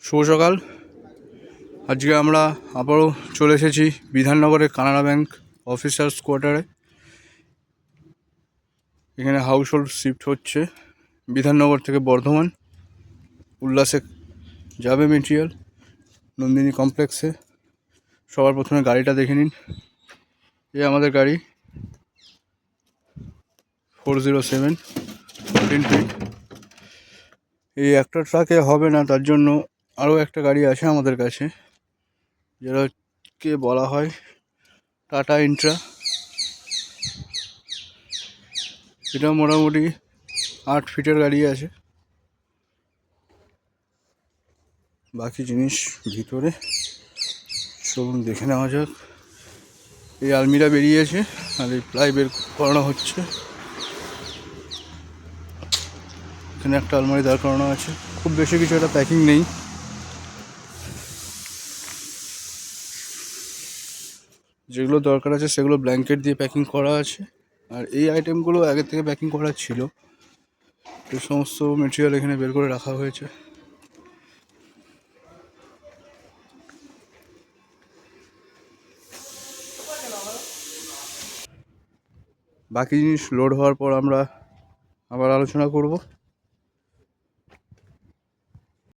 শুভ সকাল। আজকে আমরা আবারও চলে এসেছি বিধাননগরের কানাড়া ব্যাংক অফিসার্স কোয়ার্টারে। এখানে হাউস হোল্ড শিফট হচ্ছে বিধাননগর থেকে বর্ধমান। উল্লাসে যাবে মেটেরিয়াল নন্দিনী কমপ্লেক্সে। সবার প্রথমে গাড়িটা দেখে নিন। এই আমাদের গাড়ি 407 14 ফিট। এই একটা ট্রাকে হবে না, তার জন্য আরও একটা গাড়ি আছে আমাদের কাছে, যেটাকে বলা হয় টাটা ইন্ট্রা। এটা মোটামুটি 8 ফিটের গাড়ি আছে। বাকি জিনিস ভিতরে চলুন দেখে নেওয়া যাক। এই আলমিরা বেরিয়েছে আর এই প্লাই বের করানো হচ্ছে। এখানে একটা আলমারি দাঁড় করানো আছে। খুব বেশি কিছু একটা প্যাকিং নেই। যেগুলো দরকার আছে সেগুলো ব্ল্যাঙ্কেট দিয়ে প্যাকিং করা আছে। আর এই আইটেমগুলো আগে থেকে প্যাকিং করা ছিল। এই সমস্ত মেটেরিয়াল এখানে বের করে রাখা হয়েছে। বাকি জিনিস লোড হওয়ার পর আমরা আবার আলোচনা করব।